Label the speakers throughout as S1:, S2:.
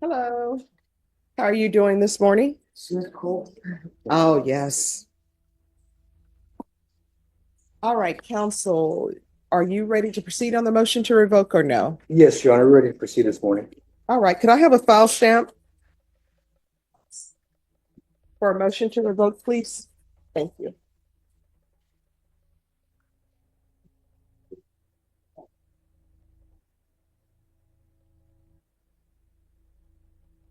S1: Hello. How are you doing this morning? Oh, yes. All right, counsel, are you ready to proceed on the motion to revoke or no?
S2: Yes, Your Honor, we're ready to proceed this morning.
S1: All right, could I have a file stamp for a motion to revoke, please? Thank you.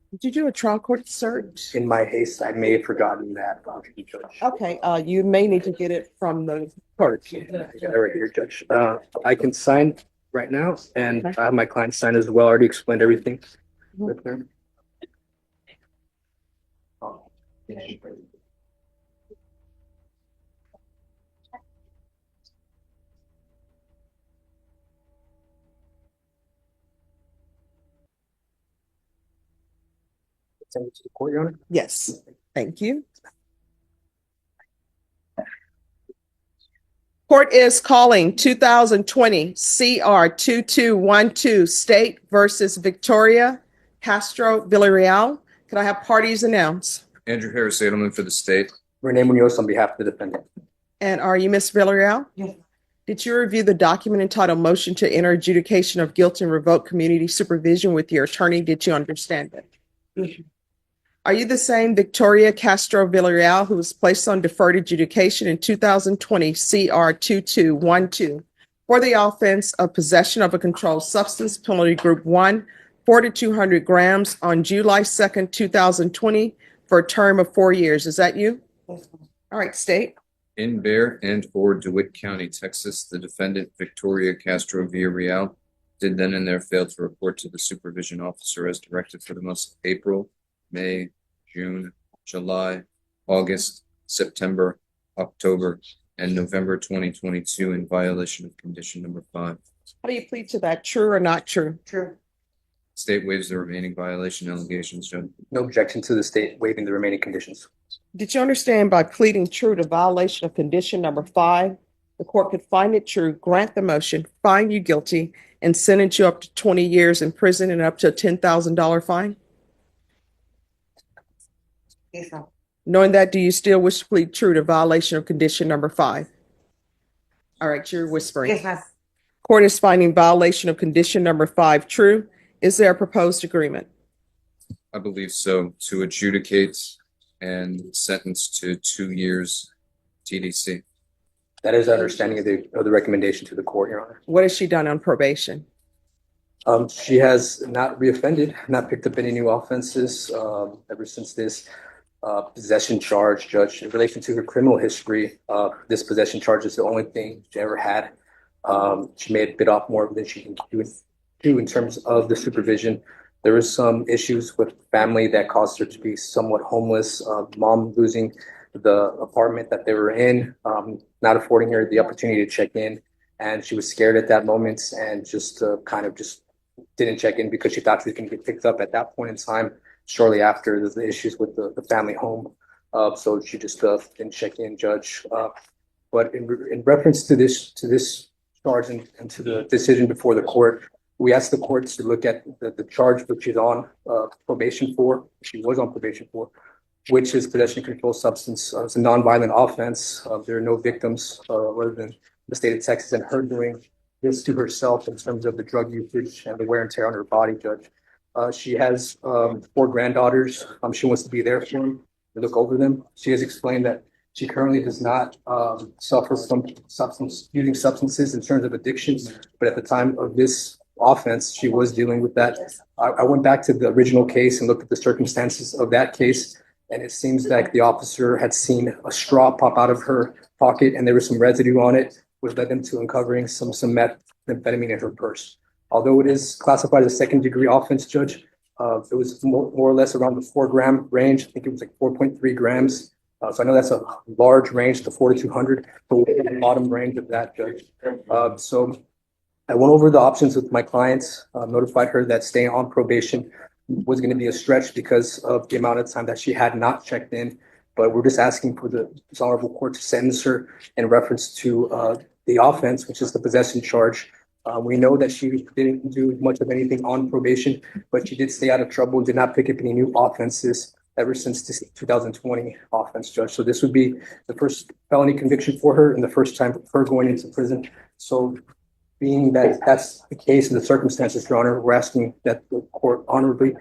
S1: Did you do a trial court search?
S2: In my haste, I may have forgotten that. Judge.
S1: Okay, you may need to get it from the clerk.
S2: I got it right here, Judge. I can sign right now, and I have my client sign as well. I already explained everything with her. Send it to the court, Your Honor.
S1: Yes, thank you. Court is calling 2020 CR 2212 State versus Victoria Castro Villarreal. Can I have parties announce?
S3: Andrew Harris Edelman for the state.
S2: Renee Munoz on behalf of the defendant.
S1: And are you Miss Villarreal?
S4: Yes.
S1: Did you review the document entitled Motion to Enter Adjudication of Guilt and Revoke Community Supervision with your attorney? Did you understand it?
S4: Yes.
S1: Are you the same Victoria Castro Villarreal who was placed on deferred adjudication in 2020 CR 2212 for the offense of possession of a controlled substance, penalty group 1, 4 to 200 grams on July 2nd, 2020 for a term of 4 years? Is that you?
S4: Yes.
S1: All right, state.
S3: In Bear and or DeWitt County, Texas, the defendant Victoria Castro Villarreal did then and there fail to report to the supervision officer as directed for the months of April, May, June, July, August, September, October, and November 2022 in violation of condition number 5.
S1: How do you plead to that? True or not true?
S4: True.
S3: State waives the remaining violation allegations, Judge.
S2: No objection to the state waiving the remaining conditions.
S1: Did you understand by pleading true to violation of condition number 5, the court could find it true, grant the motion, find you guilty, and sentence you up to 20 years in prison and up to a $10,000 fine?
S4: Yes, sir.
S1: Knowing that, do you still wish to plead true to violation of condition number 5? All right, you're whispering.
S4: Yes, sir.
S1: Court is finding violation of condition number 5 true. Is there a proposed agreement?
S3: I believe so, to adjudicate and sentence to 2 years TDC.
S2: That is our understanding of the recommendation to the court, Your Honor.
S1: What has she done on probation?
S2: She has not reoffended, not picked up any new offenses ever since this possession charge, Judge. In relation to her criminal history, this possession charge is the only thing she ever had. She may have bit off more than she can do in terms of the supervision. There was some issues with family that caused her to be somewhat homeless. Mom losing the apartment that they were in, not affording her the opportunity to check in, and she was scared at that moment and just kind of just didn't check in because she thought she was going to get picked up at that point in time. Shortly after the issues with the family home, so she just didn't check in, Judge. But in reference to this charge and to the decision before the court, we asked the court to look at the charge which she's on probation for. She was on probation for, which is possession of controlled substance. It's a nonviolent offense. There are no victims other than the state of Texas and her doing this to herself in terms of the drug usage and the wear and tear on her body, Judge. She has 4 granddaughters. She wants to be there for them, to look over them. She has explained that she currently does not suffer from using substances in terms of addiction, but at the time of this offense, she was dealing with that. I went back to the original case and looked at the circumstances of that case, and it seems like the officer had seen a straw pop out of her pocket, and there was some residue on it, which led them to uncovering some methamphetamine in her purse. Although it is classified as a second-degree offense, Judge, it was more or less around the 4-gram range. I think it was like 4.3 grams. So I know that's a large range, the 4 to 200, but we're in the bottom range of that, Judge. So I went over the options with my clients, notified her that staying on probation was going to be a stretch because of the amount of time that she had not checked in. But we're just asking for this honorable court to sentence her in reference to the offense, which is the possession charge. We know that she didn't do much of anything on probation, but she did stay out of trouble, did not pick up any new offenses ever since this 2020 offense, Judge. So this would be the first felony conviction for her and the first time for her going into prison. So being that that's the case and the circumstances, Your Honor, we're asking that the court honorably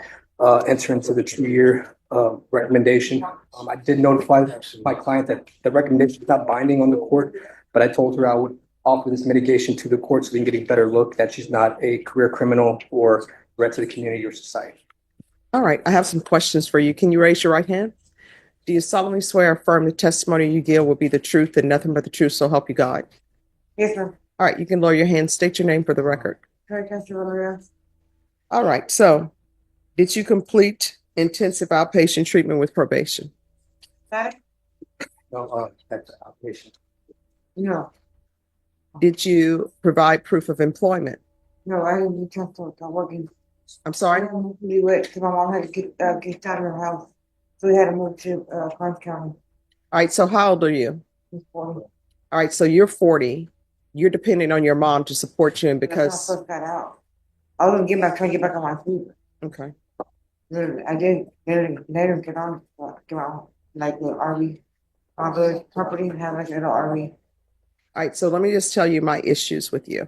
S2: enter into the 2-year recommendation. I did notify my client that the recommendation is not binding on the court, but I told her I would offer this mitigation to the court so we can get a better look that she's not a career criminal or threat to the community or society.
S1: All right, I have some questions for you. Can you raise your right hand? Do you solemnly swear or affirm the testimony you give will be the truth and nothing but the truth, so help you God?
S4: Yes, ma'am.
S1: All right, you can lower your hand. State your name for the record.
S4: Victoria Castro.
S1: All right, so did you complete intensive outpatient treatment with probation?
S4: That?
S2: No, that's outpatient.
S4: No,
S1: Did you provide proof of employment?
S4: no, I didn't do transport. I'm working.
S1: I'm
S4: I
S1: sorry?
S4: didn't move to Leeway because my mom had to get out of her house. So we had to move to Clark County.
S1: All right, so how old are you?
S4: Before.
S1: All right, so you're 40. You're depending on your mom to support you, and
S4: That's when I
S1: because,
S4: first got out. I was trying to get back on my feet.
S1: okay.
S4: Literally, I did. Later get on, get on like the RV, on the property and have like a little RV.
S1: All right, so let me just tell you my issues with you.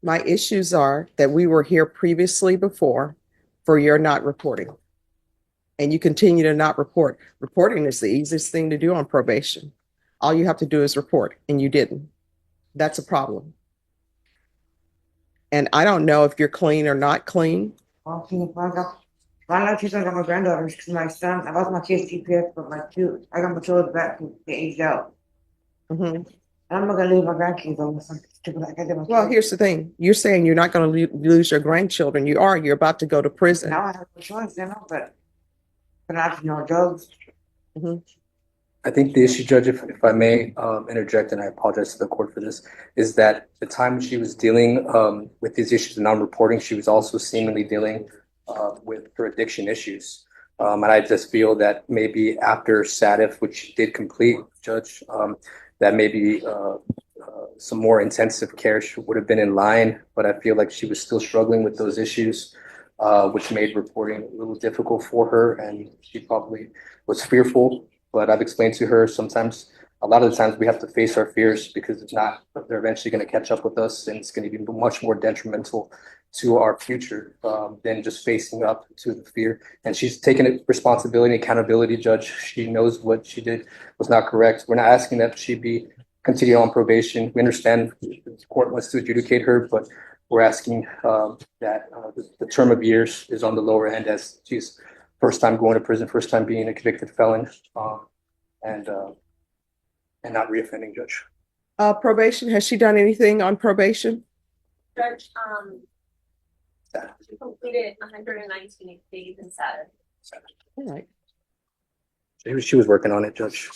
S1: My issues are that we were here previously before for your not reporting. And you continue to not report. Reporting is the easiest thing to do on probation. All you have to do is report, and you didn't. That's a problem. And I don't know if you're clean or not clean.
S4: Well, I got she's got my granddaughters because my son, I lost my kid's GPS, but I got my children back to they aged out.
S1: Mhm.
S4: I'm not gonna leave my grandkids on something stupid like I did my
S1: Well,
S4: kids.
S1: here's the thing. You're saying you're not going to lose your grandchildren. You are. You're about to go to prison.
S4: Now I have no choice, but I have to know drugs.
S2: I think the issue, Judge, if I may interject, and I apologize to the court for this, is that the time she was dealing with these issues of non-reporting, she was also seemingly dealing with her addiction issues. And I just feel that maybe after SATIF, which she did complete, Judge, that maybe some more intensive care would have been in line, but I feel like she was still struggling with those issues, which made reporting a little difficult for her, and she probably was fearful. But I've explained to her a lot of the times we have to face our fears because if not, they're eventually going to catch up with us, and it's going to be much more detrimental to our future than just facing up to the fear. And she's taken responsibility and accountability, Judge. She knows what she did was not correct. We're not asking that she be continued on probation. We understand the court wants to adjudicate her, but we're asking that the term of years is on the lower end as she's first time going to prison, first time being a convicted felon, and not reoffending, Judge.
S1: Probation. Has she done anything on probation?
S5: Judge, she completed 119 days in Saturday.
S1: All right.
S2: She was working on it, Judge.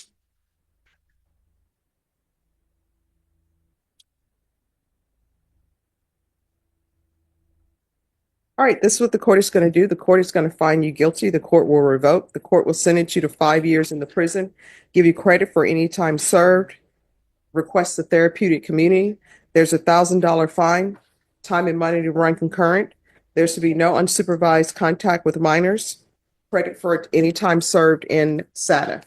S1: All right, this is what the court is going to do. The court is going to find you guilty. The court will revoke. The court will sentence you to 5 years in the prison, give you credit for any time served, request a therapeutic community. There's $1,000 fine, time and money to run concurrent. There's to be no unsupervised contact with minors, credit for any time served in SATA.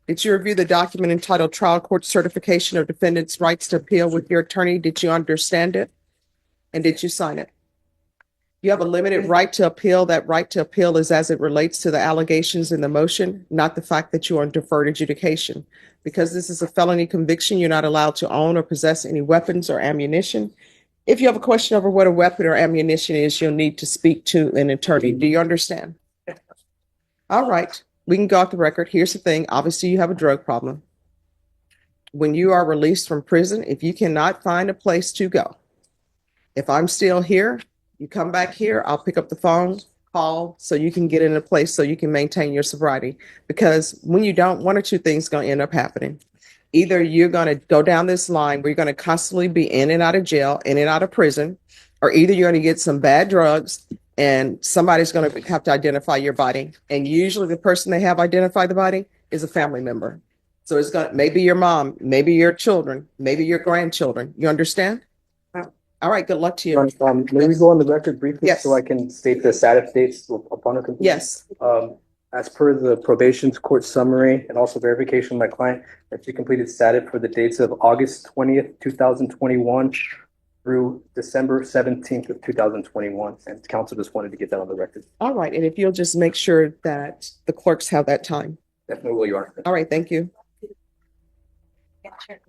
S1: Did you review the document entitled Trial Court Certification of Defendant's Rights to Appeal with your attorney? Did you understand it? And did you sign it? You have a limited right to appeal. That right to appeal is as it relates to the allegations in the motion, not the fact that you are on deferred adjudication. Because this is a felony conviction, you're not allowed to own or possess any weapons or ammunition. If you have a question over what a weapon or ammunition is, you'll need to speak to an attorney. Do you understand? All right, we can go off the record. Here's the thing. Obviously, you have a drug problem. When you are released from prison, if you cannot find a place to go, if I'm still here, you come back here, I'll pick up the phone, call, so you can get in a place so you can maintain your sobriety. Because when you don't, one or two things going to end up happening. Either you're going to go down this line where you're going to constantly be in and out of jail, in and out of prison, or either you're going to get some bad drugs and somebody's going to have to identify your body. And usually the person they have identify the body is a family member. So it's going to maybe your mom, maybe your children, maybe your grandchildren. You understand?
S4: Yeah.
S1: All right, good luck to you.
S2: May we go on the record briefly
S1: Yes.
S2: so I can state the SATF dates upon her completion?
S1: Yes,
S2: As per the probation court summary and also verification of my client, that she completed SATF for the dates of August 20th, 2021 through December 17th of 2021. And council just wanted to get that on the record.
S1: all right, and if you'll just make sure that the clerks have that time.
S2: Definitely will, Your Honor.
S1: All right, thank you.
S5: Yeah, sure.